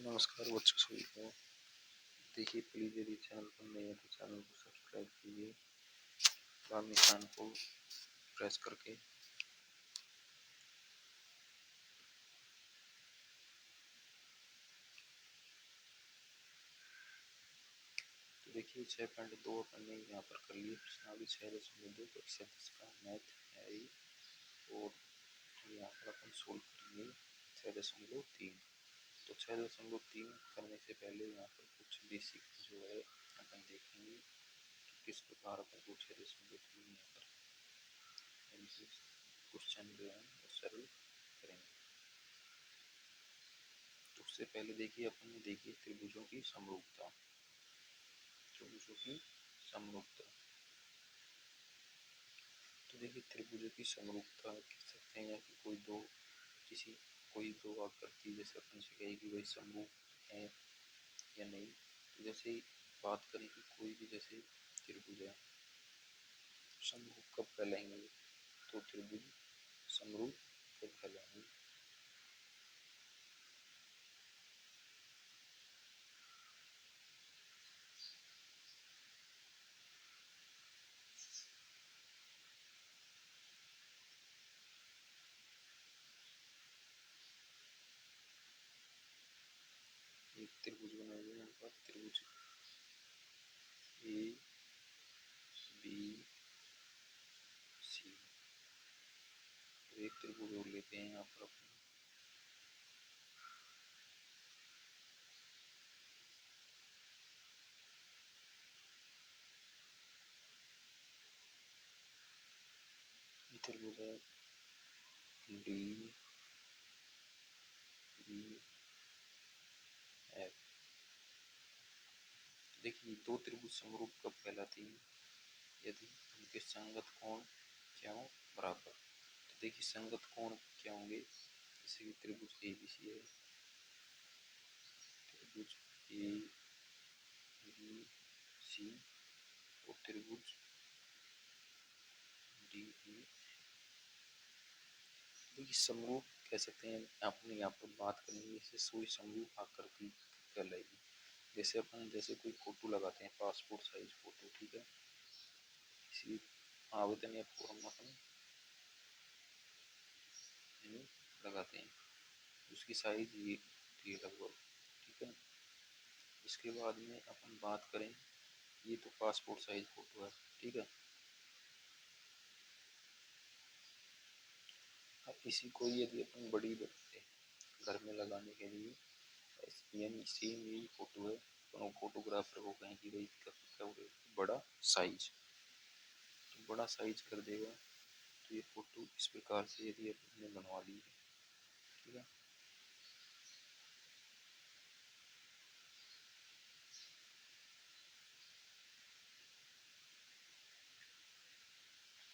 नमस्कार बच्चों सभी को। देखिए प्लीज़ यदि चैनल पर नए हैं तो चैनल को सब्सक्राइब कीजिए, लाल निशान को प्रेस करके। तो देखिए 6.2 अपन ने यहाँ पर कर लिए प्रश्नावली 6.2 कक्षा 10 का मैथ है ये। और यहाँ पर अपन सोल्व करेंगे 6.3। तो 6.3 करने से पहले यहाँ पर कुछ बेसिक जो है अपन देखेंगे किस प्रकार अपन को 6.3 यहाँ पर क्वेश्चन जो है वो सरल करेंगे। तो उससे पहले देखिए अपन ने देखी त्रिभुजों की समरूपता। त्रिभुजों की समरूपता तो देखिए त्रिभुजों की समरूपता कह सकते हैं कि कोई दो आकृति जैसे अपन से कहे कि वही समरूप है या नहीं। तो जैसे बात करें कि कोई भी जैसे त्रिभुज है समरूप कब कहलाएंगे, तो त्रिभुज समरूप कब कहलाएंगे। एक त्रिभुज बनाया गया यहाँ पर, त्रिभुज ए बी सी। एक त्रिभुज और लेते हैं यहाँ पर अपन, त्रिभुज है डी बी एफ। देखिए दो त्रिभुज समरूप कब कहलाती है, यदि उनके संगत कोण क्या हो बराबर। तो देखिए संगत कोण क्या होंगे, जैसे कि त्रिभुज ए बी सी है, त्रिभुज ए बी सी और त्रिभुज डी ई। देखिए समरूप कह सकते हैं अपने यहाँ पर बात करेंगे जैसे सोई समरूप आकृति कहलाएगी। जैसे अपन जैसे कोई फोटो लगाते हैं पासपोर्ट साइज फोटो, ठीक है, किसी आवेदन या फॉर्म अपन लगाते हैं, उसकी साइज ये लगभग, ठीक है। इसके बाद में अपन बात करें, ये तो पासपोर्ट साइज फोटो है, ठीक है। अब इसी को यदि अपन बड़ी बनाते हैं घर में लगाने के लिए, यानी सेम यही फोटो है, तो फोटोग्राफर को कहें कि भाई क्या बड़ा साइज, तो बड़ा साइज कर देगा। तो ये फोटो इस प्रकार से यदि आपने बनवा ली है, ठीक है।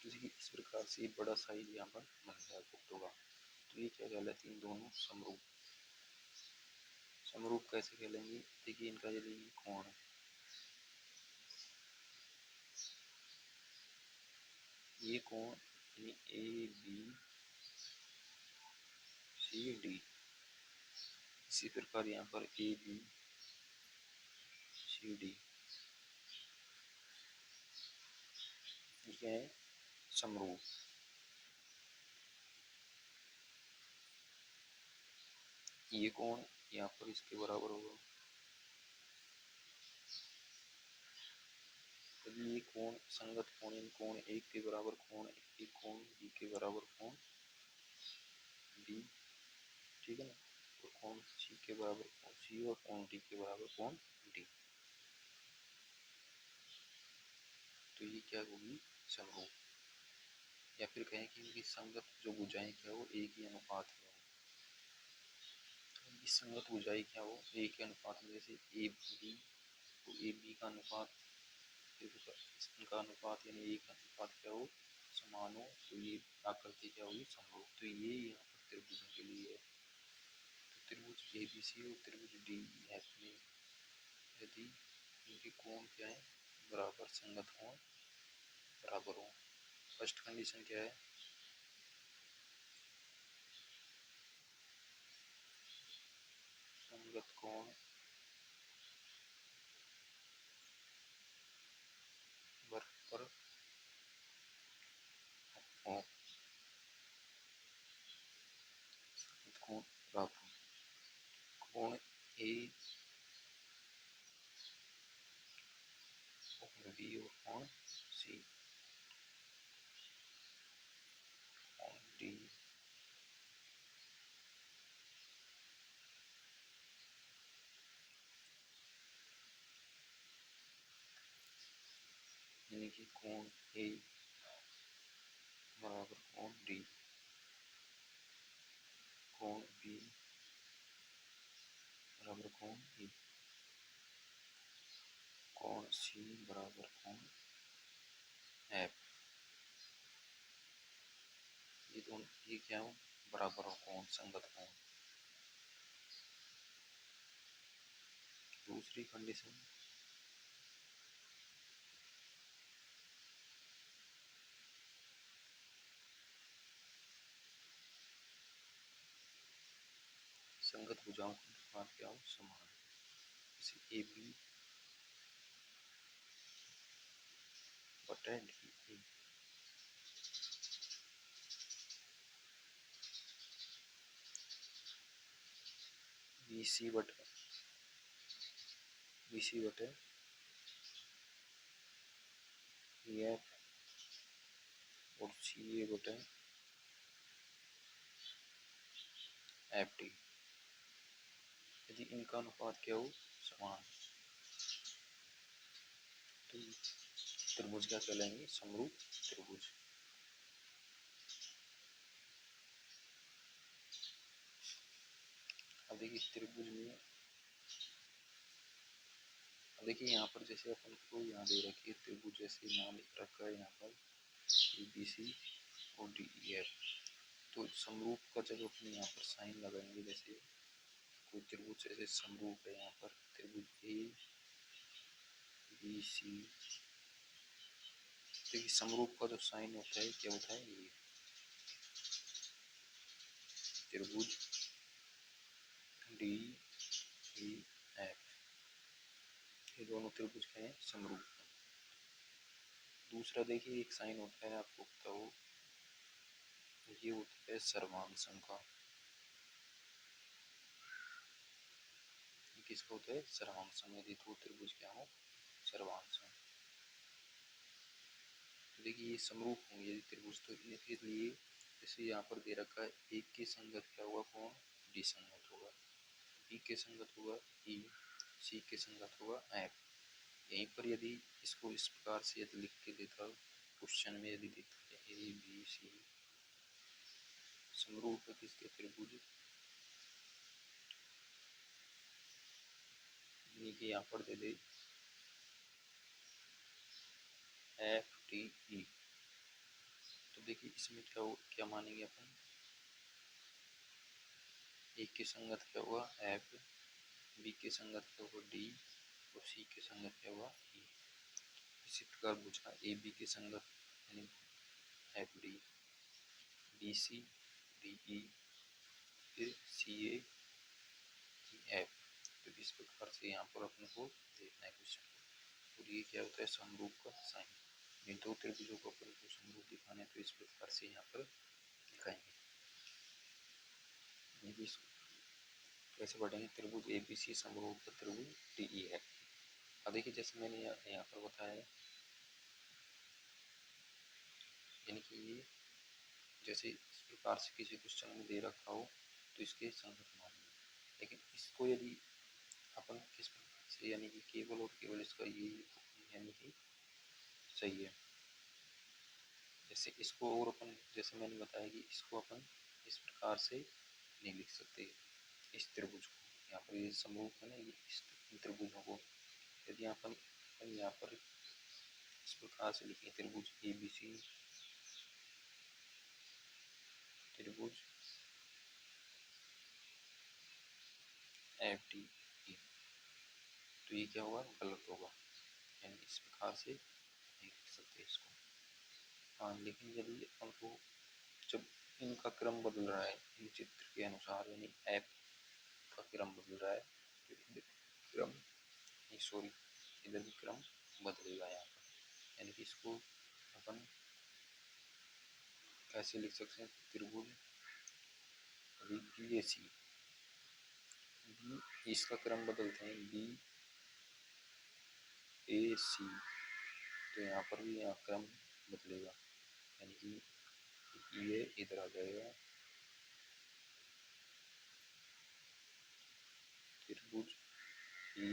तो इस प्रकार से बड़ा साइज यहाँ पर बन गया फोटो का। तो ये क्या कहलाती है, दोनों समरूप। समरूप कैसे कहलाएंगे, देखिए इनका यदि कोण है, ये कोण यानी ए बी सी डी, इसी प्रकार यहाँ पर ए बी सी डी ये है समरूप। ये कोण यहाँ पर इसके बराबर होगा, यदि ये कोण संगत कोण इन कोण एक के बराबर कोण एक कोण बी के बराबर कोण बी, ठीक है ना, और कोण सी के बराबर कोण सी और कोण डी के बराबर कोण डी, तो ये क्या होगी समरूप। या फिर कहें कि इनकी संगत जो भुजाएं क्या हो एक ही अनुपात में हो, तो इनकी संगत भुजाएं क्या हो एक ही अनुपात में, जैसे ए बी तो ए बी का अनुपात इनका अनुपात यानी एक अनुपात क्या हो समान हो, तो ये आकृति क्या होगी समरूप। तो ये यहाँ पर त्रिभुजों के लिए है। तो त्रिभुज ए बी सी और त्रिभुज डी एफ में यदि इनके कोण क्या है बराबर, संगत कोण बराबर हो। फर्स्ट कंडीशन क्या है, संगत कोण बराबर हो, कोण बराबर कोण ए कोण बी और कोण सी, कोण डी यानी कि कोण ए बराबर कोण डी, कोण बी बराबर कोण ई, कोण सी बराबर कोण एफ। ये दोनों ये क्या हो बराबर हो कोण संगत कोण। दूसरी कंडीशन संगत भुजाओं का अनुपात क्या हो समान, जैसे ए बी बटा डी ए, बी सी बटा ई एफ और सी ए बटा एफ डी, यदि इनका अनुपात क्या हो समान तो त्रिभुज क्या कहलाएंगे समरूप त्रिभुज। अब देखिए त्रिभुज में देखिए यहाँ पर जैसे अपन को यहाँ दे रखी है त्रिभुज, जैसे नाम लिख रखा है यहाँ पर ए बी सी और डी ई एफ, तो समरूप का जब अपने यहाँ पर साइन लगाएंगे, जैसे कोई त्रिभुज जैसे समरूप है यहाँ पर त्रिभुज ए बी सी, देखिए समरूप का जो साइन होता है क्या होता है ये त्रिभुज डी ई एफ, ये दोनों त्रिभुज क्या है समरूप। दूसरा देखिए एक साइन होता है आपको पता हो, ये होता है सर्वांश का, किसका होता है सर्वांश, यदि दो त्रिभुज क्या हो सर्वांश। तो देखिए ये समरूप होंगे यदि त्रिभुज, तो इनके लिए जैसे यहाँ पर दे रखा है एक के संगत क्या हुआ कोण डी संगत होगा, बी के संगत होगा ई, सी के संगत होगा एफ। यहीं पर यदि इसको इस प्रकार से यदि लिख के देता क्वेश्चन में, यदि देता है ए बी सी समरूप है किसके त्रिभुज, कि यहाँ पर दे दे एफ टी ई, तो देखिए इसमें क्या मानेंगे अपन, ए के संगत क्या हुआ एफ, बी के संगत क्या हुआ डी और सी के संगत क्या हुआ ई। इसी प्रकार पूछा ए बी के संगत यानी F D, B C D E, फिर सी ए एफ। तो इस प्रकार से यहाँ पर अपने को देखना है क्वेश्चन, और ये क्या होता है समरूप का साइन। इन दो त्रिभुजों को अपन को समरूप दिखाना है तो इस प्रकार से यहाँ पर दिखाएंगे। कैसे पढ़ेंगे त्रिभुज ए बी सी समरूप त्रिभुज डी ई है। अब देखिए जैसे मैंने यहाँ पर बताया, यानी कि ये जैसे इस प्रकार से किसी क्वेश्चन में दे रखा हो तो इसके संगत मानेंगे, लेकिन इसको यदि अपन किस प्रकार से यानी कि केवल और केवल इसका ये यानी कि सही है, जैसे इसको और अपन जैसे मैंने बताया कि इसको अपन इस प्रकार से नहीं लिख सकते, इस त्रिभुज को यहाँ पर ये समरूप है ना, ये इस त्रिभुजों को यदि अपन यहाँ पर इस प्रकार से लिखें त्रिभुज ए बी सी त्रिभुज एफ डी ई, तो ये क्या होगा गलत होगा, यानी इस प्रकार से नहीं लिख सकते इसको। हाँ लेकिन यदि अपन को जब इनका क्रम बदल रहा है इन चित्र के अनुसार, यानी एफ का क्रम बदल रहा है सॉरी इधर भी क्रम बदलेगा यहाँ पर, यानी कि इसको अपन कैसे लिख सकते हैं, त्रिभुज बी ए सी, इसका क्रम बदलते हैं बी ए सी, तो यहाँ पर भी यहाँ क्रम बदलेगा, यानी कि ये इधर आ जाएगा त्रिभुज ई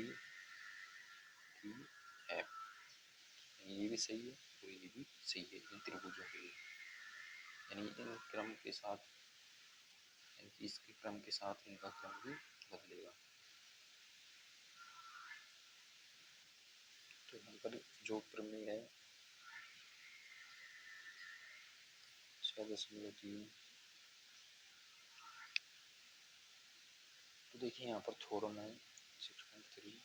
टी एफ, ये भी सही है और ये भी सही है इन त्रिभुजों के लिए, यानी इन क्रम के साथ, यानी कि इसके क्रम के साथ इनका क्रम भी बदलेगा। तो यहाँ पर जो प्रमेय है 6.3, तो देखिए यहाँ पर थ्योरम है 6.3,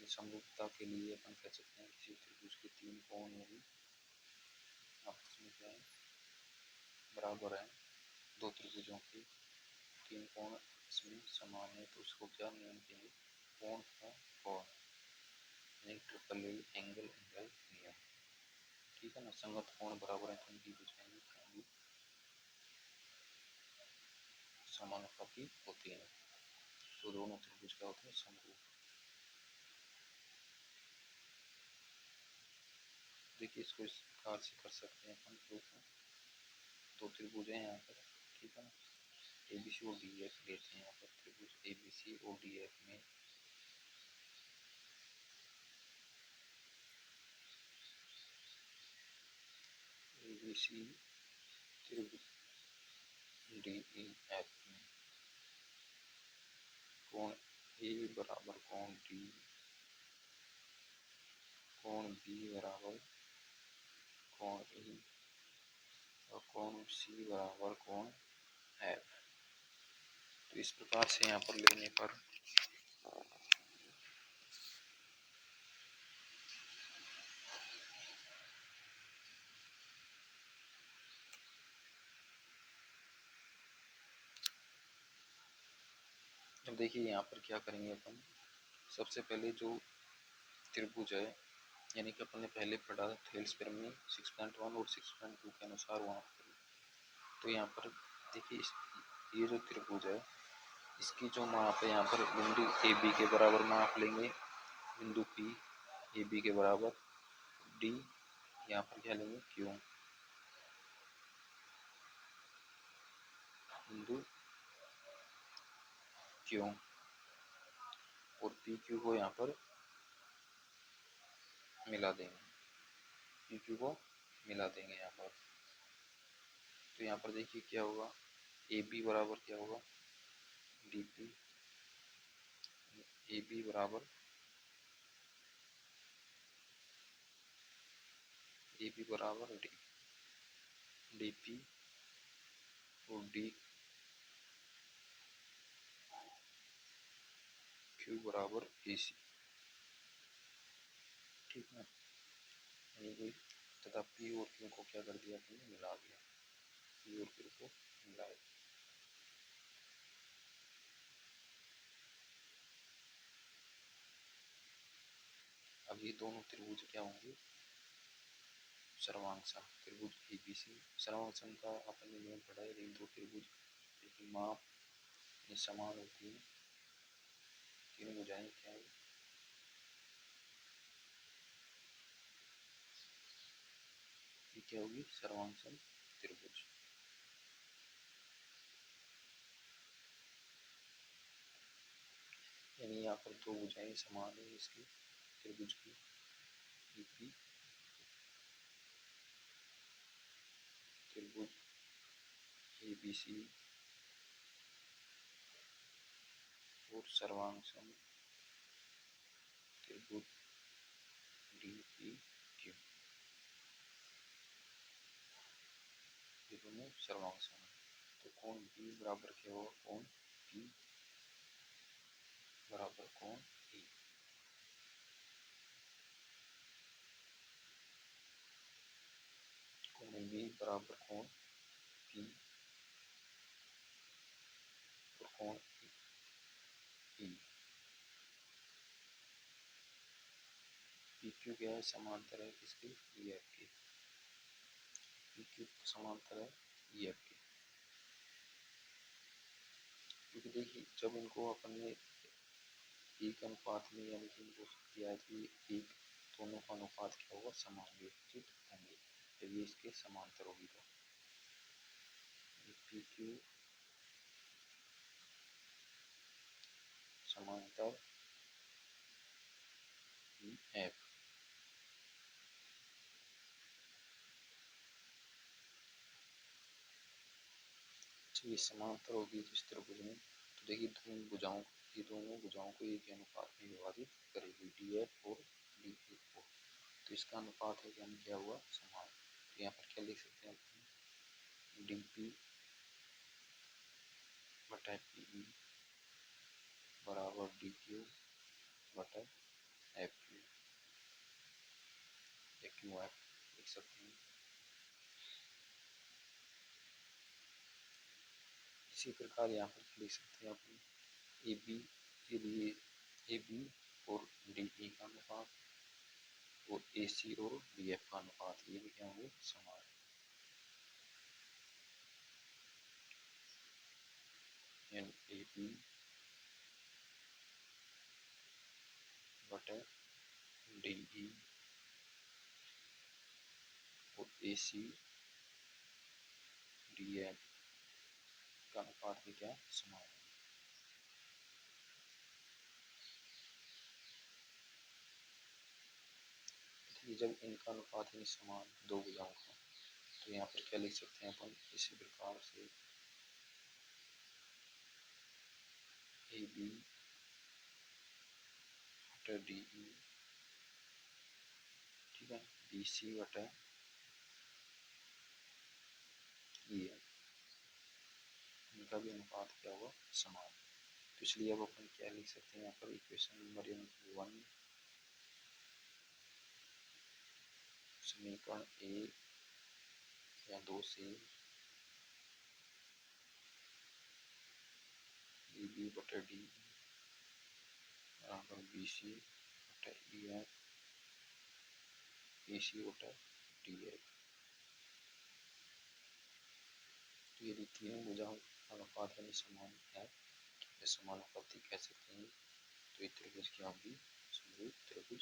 समरूपता के लिए अपन कह सकते हैं किसी त्रिभुज के तीन कोण यदि आपस में क्या है बराबर है, दो त्रिभुजों के तीन कोण इसमें समान है, तो उसको क्या नियम कहेंगे, कोण का कोण, यानी ट्रिपल एंगल नियम, ठीक है ना। संगत कोण बराबर है तो उनकी भुजाएं समानुपाती होती है, तो दोनों त्रिभुज क्या होते हैं, समरूप। देखिए इसको इस प्रकार से कर सकते हैं अपन, दो त्रिभुज हैं यहाँ पर, ठीक है ना, एबीसी और डीएफ लेते हैं यहाँ पर, त्रिभुज एबीसी और डीएफ में एबीसी त्रिभुज डीईएफ में कोण ए बराबर कोण डी, कोण बी बराबर कोण ई और कोण सी बराबर कोण एफ। तो इस प्रकार से यहाँ पर लेने पर अब देखिए यहाँ पर क्या करेंगे अपन, सबसे पहले जो त्रिभुज है, यानी कि अपन ने पहले पढ़ा थेल्सपियर में 6.1 और 6.2 के अनुसार वहाँ पर, तो यहाँ पर देखिए ये जो त्रिभुज है इसकी जो माप है यहाँ पर बिंदु ए बी के बराबर माप लेंगे, बिंदु पी ए बी के बराबर, डी यहाँ पर क्या लेंगे क्यू, बिंदु क्यू, और पी क्यू को यहाँ पर मिला देंगे, पी क्यू को मिला देंगे यहाँ पर। तो यहाँ पर देखिए क्या होगा, ए बी बराबर क्या होगा डी पी, ए बी बराबर ए बी बराबर डी पी और डी क्यू बराबर ए सी, ठीक है। यानी तथा पी और क्यू को क्या कर दिया आपने, मिला दिया, पी और क्यू को मिलाए। अब ये दोनों त्रिभुज क्या होंगे, सर्वांगसम, त्रिभुज एबीसी सर्वांगसम का अपन ने नियम पढ़ा है, इन दो त्रिभुज की माप समान होती है, तीनों भुजाएं क्या है, ये क्या होगी सर्वांगसम त्रिभुज। यानी यहाँ पर दो भुजाएं समान है इसकी त्रिभुज की, ईपी त्रिभुज एबीसी और सर्वांगसम त्रिभुज डीपी क्यू, ये दोनों सर्वांगसम है। तो कोण बी बराबर क्या होगा, कोण पी बराबर कोण ई, कोण बी बराबर कोण पी और कोण ई, क्यू क्या है, समांतर है किसके, ई एफ के। पी क्यू समांतर है ई एफ के, क्योंकि देखिए जब इनको अपन ने एक अनुपात में यानी कि इनको किया है कि एक दोनों का अनुपात क्या होगा, समानुपातिक होंगे जब ये इसके समांतर होगी तो पी क्यू समांतर ई एफ। ये समांतर होगी जिस त्रिभुज में, तो देखिए दोनों भुजाओं को एक अनुपात में विभाजित करेगी, डी एफ और डी ए को। तो इसका अनुपात है यानी क्या हुआ, समान। तो यहाँ पर क्या लिख सकते हैं, डी पी बटा पी ई बराबर डी क्यू बटा एफ क्यू या क्यू एफ लिख सकते हैं। इसी प्रकार यहाँ पर लिख सकते हैं अपन ए बी के लिए ए बी और डी ई का अनुपात और ए सी और डी एफ का अनुपात, ये भी क्या होंगे, समान। एन ए बी बटा डी ई और ए सी डी एफ का अनुपात भी क्या समान है। जब इनका अनुपात ही समान दो भुजाओं का, तो यहाँ पर क्या लिख सकते हैं अपन, इसी प्रकार से ए बी बटा डी ई, ठीक है, बी सी बटा ई एफ, इनका भी अनुपात क्या होगा, समान। तो इसलिए अब अपन क्या लिख सकते हैं यहाँ पर, इक्वेशन नंबर 1 समीकरण 1 या 2 से ए बी बटा डी बराबर बी सी बटा ई एफ ए सी बटा डी एफ। तो यदि तीनों भुजाओं का अनुपात यानी समान है, समानुपाती कह सकते हैं, तो ये त्रिभुज क्या होगी, समरूप त्रिभुज